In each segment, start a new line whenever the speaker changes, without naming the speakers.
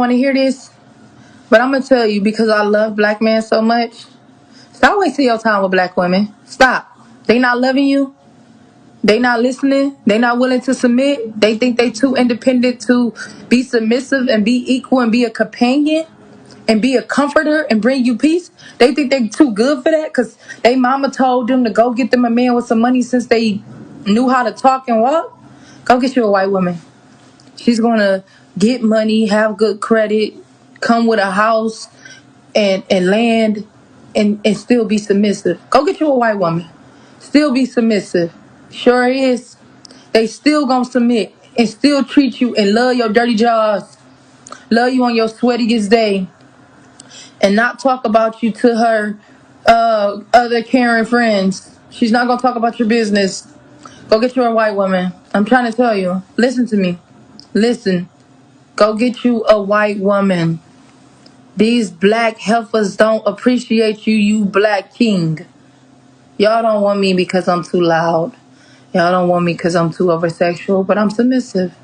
Want to hear this? But I'm gonna tell you because I love black men so much. Stop wasting your time with black women. Stop. They not loving you. They not listening. They not willing to submit. They think they too independent to be submissive and be equal and be a companion and be a comforter and bring you peace. They think they too good for that because they mama told them to go get them a man with some money since they knew how to talk and walk. Go get you a white woman. She's gonna get money, have good credit, come with a house and land and still be submissive. Go get you a white woman. Still be submissive. Sure is. They still gonna submit and still treat you and love your dirty jaws. Love you on your sweatiest day. And not talk about you to her other Karen friends. She's not gonna talk about your business. Go get you a white woman. I'm trying to tell you. Listen to me. Listen. Go get you a white woman. These black heifers don't appreciate you, you black king. Y'all don't want me because I'm too loud. Y'all don't want me because I'm too oversexual, but I'm submissive.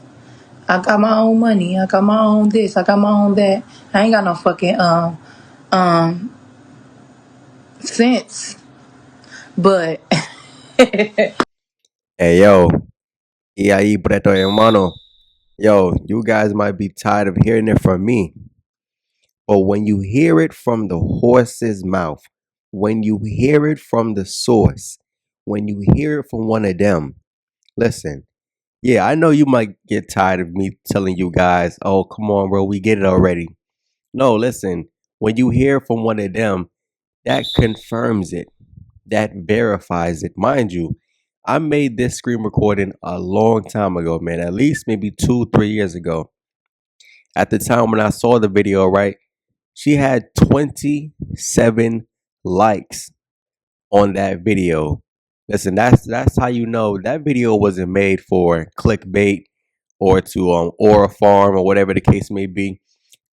I got my own money. I got my own this. I got my own that. I ain't got no fucking um sense. But
Hey yo, y ahí, Preto hermano. Yo, you guys might be tired of hearing it from me, but when you hear it from the horse's mouth, when you hear it from the source, when you hear it from one of them, listen. Yeah, I know you might get tired of me telling you guys, oh, come on, bro, we get it already. No, listen. When you hear from one of them, that confirms it, that verifies it. Mind you, I made this screen recording a long time ago, man, at least maybe 2, 3 years ago. At the time when I saw the video, right, she had 27 likes on that video. Listen, that's how you know that video wasn't made for clickbait or to or farm or whatever the case may be.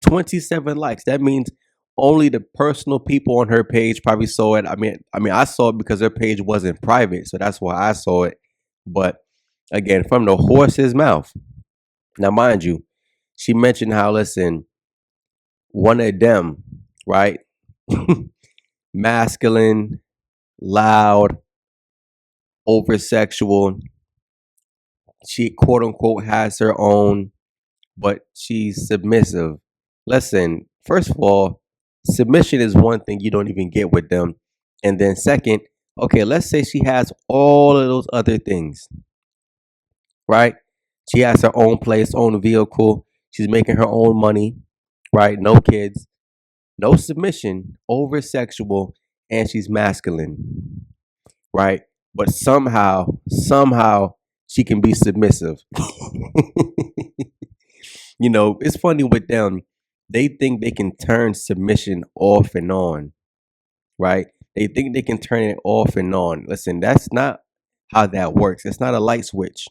27 likes. That means only the personal people on her page probably saw it. I mean, I saw it because her page wasn't private, so that's why I saw it. But again, from the horse's mouth. Now, mind you, she mentioned how listen, one of them, right, masculine, loud, over sexual. She quote unquote has her own, but she's submissive. Listen, first of all, submission is one thing you don't even get with them. And then second, okay, let's say she has all of those other things, right? She has her own place, own vehicle. She's making her own money, right? No kids, no submission, over sexual, and she's masculine, right? But somehow she can be submissive. It's funny with them. They think they can turn submission off and on, right? They think they can turn it off and on. Listen, that's not how that works. It's not a light switch.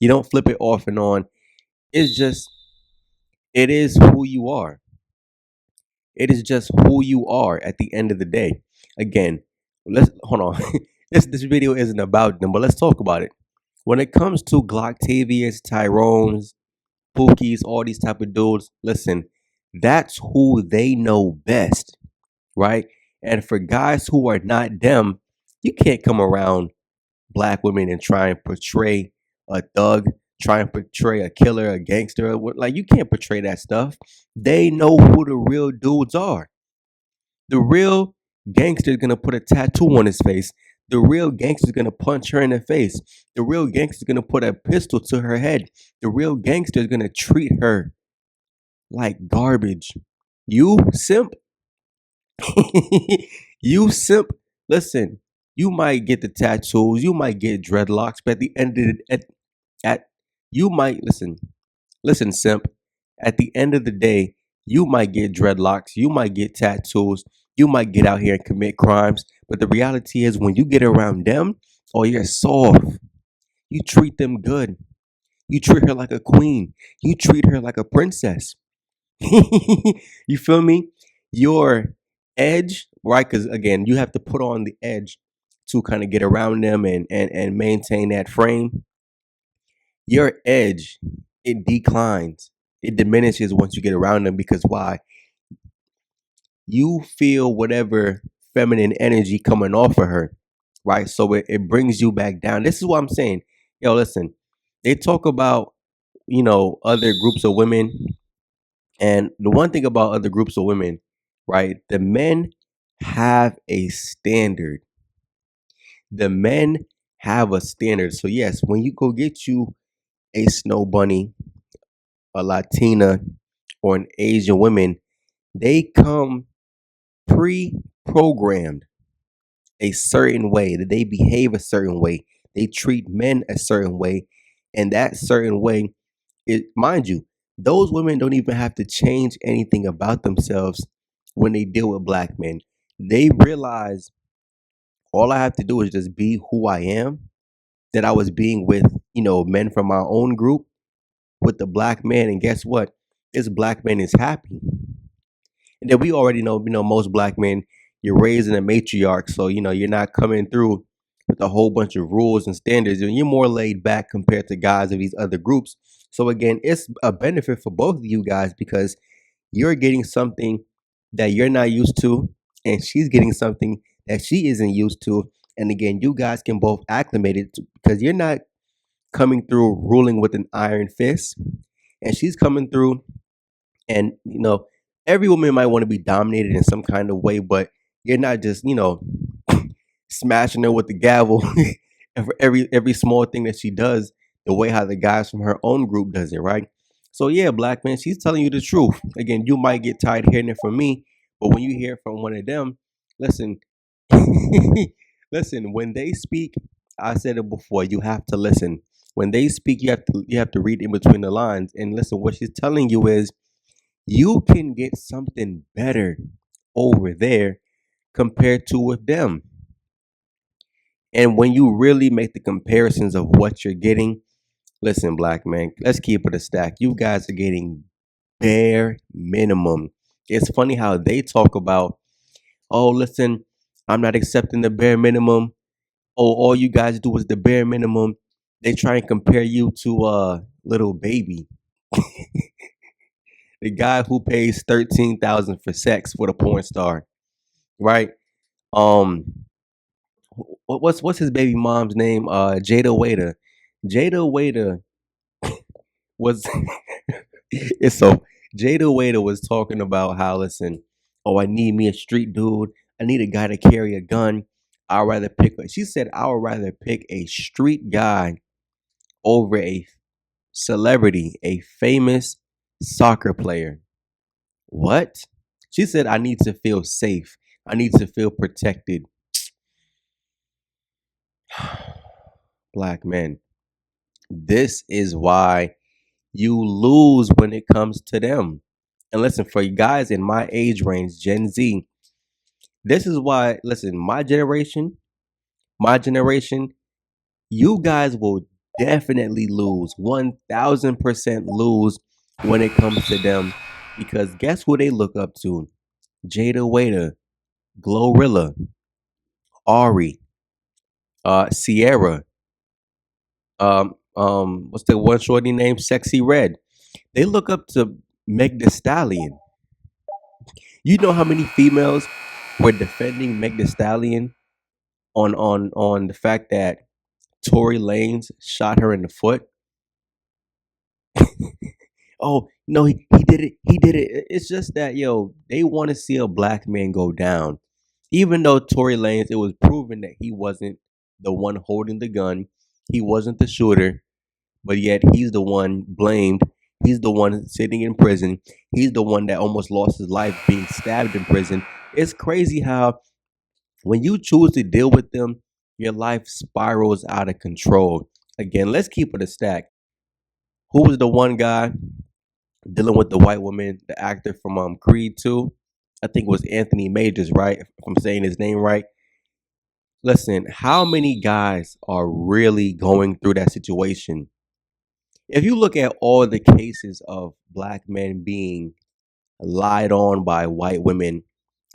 You don't flip it off and on. It's just, it is who you are. It is just who you are at the end of the day. Again, let's hold on. This video isn't about them, but let's talk about it. When it comes to Glocktavius, Tyrone's, Pookies, all these type of dudes, listen, that's who they know best, right? And for guys who are not them, you can't come around black women and try and portray a thug, try and portray a killer, a gangster. Like, you can't portray that stuff. They know who the real dudes are. The real gangster is gonna put a tattoo on his face. The real gangster is gonna punch her in the face. The real gangster is gonna put a pistol to her head. The real gangster is gonna treat her like garbage. You simp. You simp. Listen, you might get the tattoos, you might get dreadlocks, but at the end of the at you might listen, simp. At the end of the day, you might get dreadlocks, you might get tattoos, you might get out here and commit crimes. But the reality is, when you get around them, oh, you're soft. You treat them good. You treat her like a queen. You treat her like a princess. You feel me? Your edge, right? Because again, you have to put on the edge to kind of get around them and maintain that frame. Your edge, it declines. it diminishes once you get around them because why? You feel whatever feminine energy coming off of her, right? So it brings you back down. This is what I'm saying. Yo, listen, they talk about, other groups of women. And the one thing about other groups of women, right? The men have a standard. The men have a standard. So, yes, when you go get you a snow bunny, a Latina, or an Asian woman, they come pre programmed a certain way, that they behave a certain way, they treat men a certain way, and that certain way, it mind you, those women don't even have to change anything about themselves when they deal with black men. They realize all I have to do is just be who I am, that I was being with, men from my own group with the black man, and guess what? This black man is happy. And then we already know, most black men, you're raised in a matriarch, so you're not coming through with a whole bunch of rules and standards, and you're more laid back compared to guys of these other groups. So again, it's a benefit for both of you guys because you're getting something that you're not used to, and she's getting something that she isn't used to. And again, you guys can both acclimate it because you're not coming through ruling with an iron fist, and she's coming through, and every woman might want to be dominated in some kind of way, but you're not just smashing her with the gavel and for every small thing that she does, the way how the guys from her own group does it, right? So yeah, black man, she's telling you the truth. Again, you might get tired hearing it from me, but when you hear it from one of them, listen, listen. When they speak, I said it before. You have to listen. When they speak, you have to read in between the lines and listen. What she's telling you is you can get something better over there compared to with them. And when you really make the comparisons of what you're getting, listen, black man, let's keep it a stack. You guys are getting bare minimum. It's funny how they talk about, oh, listen, I'm not accepting the bare minimum. Oh, all you guys do is the bare minimum. They try and compare you to little baby, the guy who pays 13,000 for sex with a porn star, right? Um, what's his baby mom's name? Jada Waiter. Jada Waiter was it's so Jada Waiter was talking about how, listen, oh, I need me a street dude. I need a guy to carry a gun. I'd rather pick. She said I would rather pick a street guy over a celebrity, a famous soccer player. What? She said I need to feel safe. I need to feel protected. Black men. This is why you lose when it comes to them. And listen, for you guys in my age range, Gen Z, this is why, listen, my generation, you guys will definitely lose, 1000% lose when it comes to them. Because guess who they look up to? Jada Waiter, Glorilla, Ari, Sierra, what's the one shorty name? Sexy Red. They look up to Meg The Stallion. You know how many females were defending Meg The Stallion on the fact that Tory Lanez shot her in the foot? Oh no, he did it. He did it. It's just that they want to see a black man go down. Even though Tory Lanez, it was proven that he wasn't the one holding the gun, he wasn't the shooter, but yet he's the one blamed. He's the one sitting in prison. He's the one that almost lost his life being stabbed in prison. It's crazy how when you choose to deal with them, your life spirals out of control. Again, let's keep it a stack. Who was the one guy dealing with the white woman, the actor from Creed 2? I think it was Anthony Majors, right? If I'm saying his name right. Listen, how many guys are really going through that situation? If you look at all the cases of black men being lied on by white women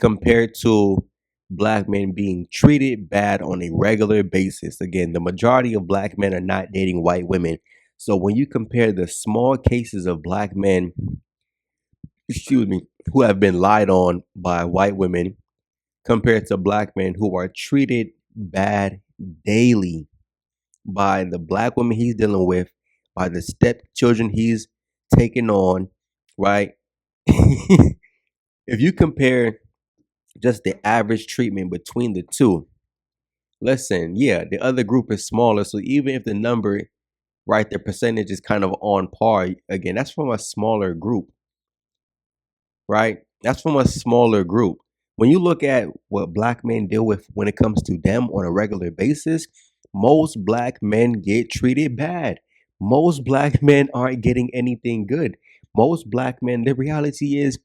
compared to black men being treated bad on a regular basis, again, the majority of black men are not dating white women. So when you compare the small cases of black men, excuse me, who have been lied on by white women compared to black men who are treated bad daily by the black women he's dealing with, by the stepchildren he's taking on, right? If you compare just the average treatment between the two, listen, yeah, the other group is smaller. So even if the number, right, the percentage is kind of on par, again, that's from a smaller group, right? That's from a smaller group. When you look at what black men deal with when it comes to them on a regular basis, most black men get treated bad. Most black men aren't getting anything good. Most black men, the reality is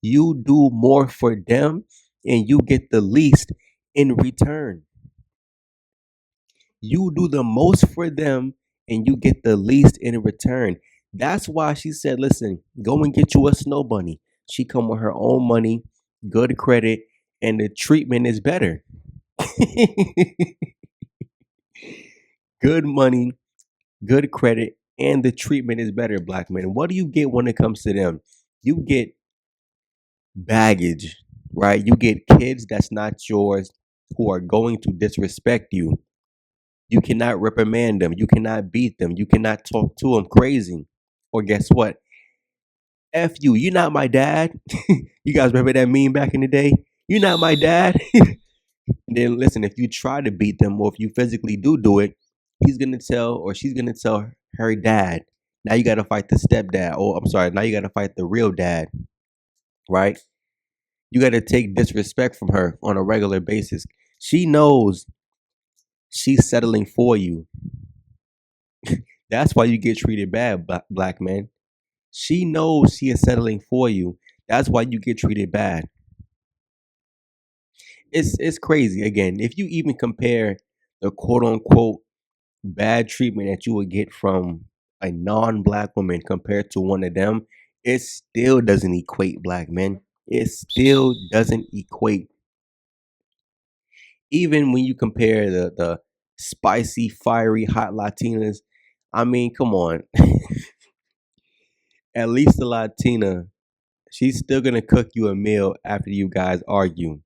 you do more for them and you get the least in return. You do the most for them and you get the least in return. That's why she said, listen, go and get you a snow bunny. She come with her own money, good credit, and the treatment is better. Good money, good credit, and the treatment is better, black men. What do you get when it comes to them? You get baggage, right? You get kids that's not yours who are going to disrespect you. You cannot reprimand them. You cannot beat them. You cannot talk to them crazy. Or guess what? F you. You're not my dad. You guys remember that meme back in the day? You're not my dad. And then listen, if you try to beat them or if you physically do it, he's going to tell or she's going to tell her dad. Now you got to fight the stepdad. Or I'm sorry, now you got to fight the real dad, right? You got to take disrespect from her on a regular basis. She knows she's settling for you. That's why you get treated bad, black man. She knows she is settling for you. That's why you get treated bad. It's crazy. Again, if you even compare the quote unquote bad treatment that you would get from a non-black woman compared to one of them, it still doesn't equate, black men. It still doesn't equate. Even when you compare the spicy, fiery, hot Latinas, I mean, come on. At least the Latina, she's still gonna cook you a meal after you guys argue.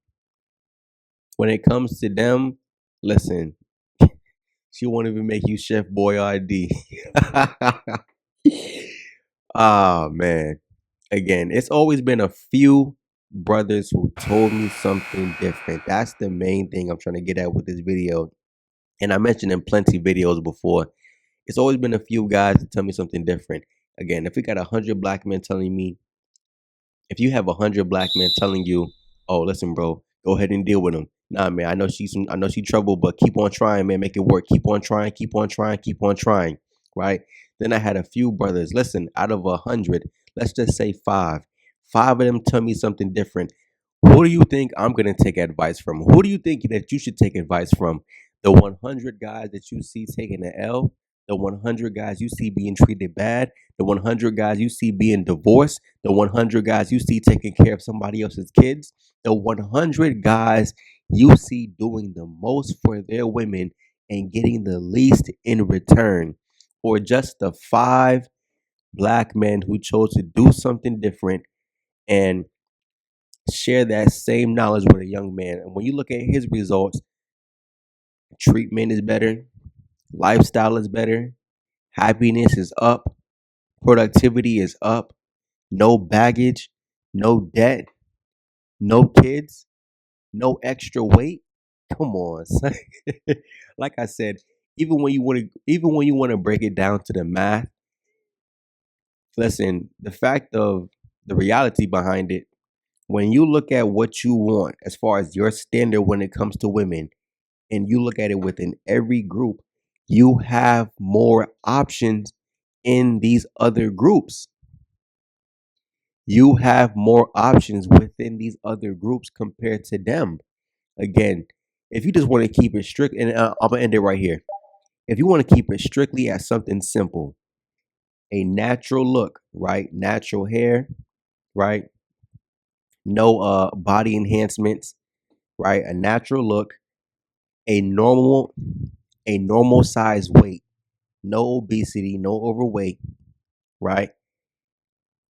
When it comes to them, listen, she won't even make you Chef Boyardee. Ah man. Again, it's always been a few brothers who told me something different. That's the main thing I'm trying to get at with this video. And I mentioned in plenty videos before. It's always been a few guys to tell me something different. Again, if we got 100 black men telling me, if you have 100 black men telling you, "Oh, listen, bro, go ahead and deal with him." Nah, man, I know she's trouble, but keep on trying, man. Make it work. Keep on trying. Keep on trying. Keep on trying. Right? Then I had a few brothers. Listen, out of 100, let's just say five. Five of them tell me something different. Who do you think I'm gonna take advice from? Who do you think that you should take advice from? The 100 guys that you see taking the L, the 100 guys you see being treated bad, the 100 guys you see being divorced, the 100 guys you see taking care of somebody else's kids, the 100 guys you see doing the most for their women and getting the least in return, or just the five black men who chose to do something different and share that same knowledge with a young man. And when you look at his results, treatment is better, lifestyle is better, happiness is up, productivity is up, no baggage, no debt, no kids, no extra weight. Come on, son. Like I said, even when you want to break it down to the math, listen, the fact of the reality behind it, when you look at what you want as far as your standard when it comes to women, and you look at it within every group, you have more options in these other groups. You have more options within these other groups compared to them. Again, if you just want to keep it strict, and I'm gonna end it right here. If you want to keep it strictly as something simple, a natural look, right? Natural hair, right? No body enhancements, right? A natural look, a normal a normal size weight. no obesity, no overweight, right?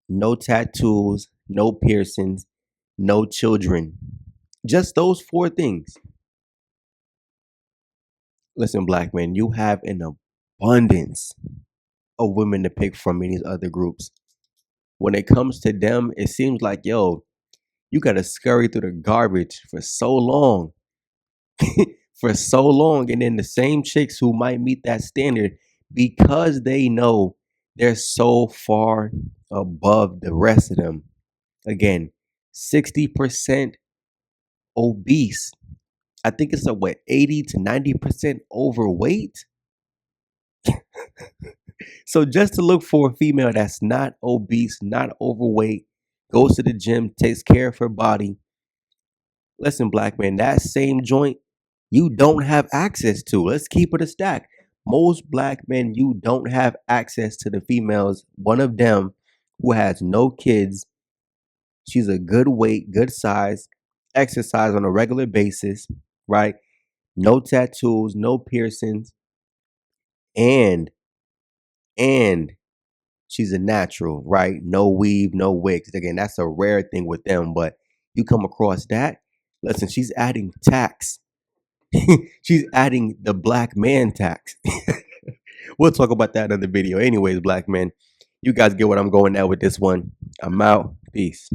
No tattoos, no piercings, no children. Just those four things. Listen, black men, you have an abundance of women to pick from in these other groups. When it comes to them, it seems like, yo, you got to scurry through the garbage for so long, for so long. And then the same chicks who might meet that standard because they know they're so far above the rest of them. Again, 60% obese. I think it's like what, 80 to 90% overweight. So just to look for a female that's not obese, not overweight, goes to the gym, takes care of her body. Listen, black man, that same joint you don't have access to. Let's keep it a stack. Most black men, you don't have access to the females. One of them who has no kids. She's a good weight, good size, exercise on a regular basis, right? No tattoos, no piercings, and and she's a natural, right? No weave, no wigs. Again, that's a rare thing with them, but you come across that. Listen, she's adding tax. She's adding the black man tax. We'll talk about that in the video. Anyways, black men, you guys get what I'm going at with this one. I'm out. Peace.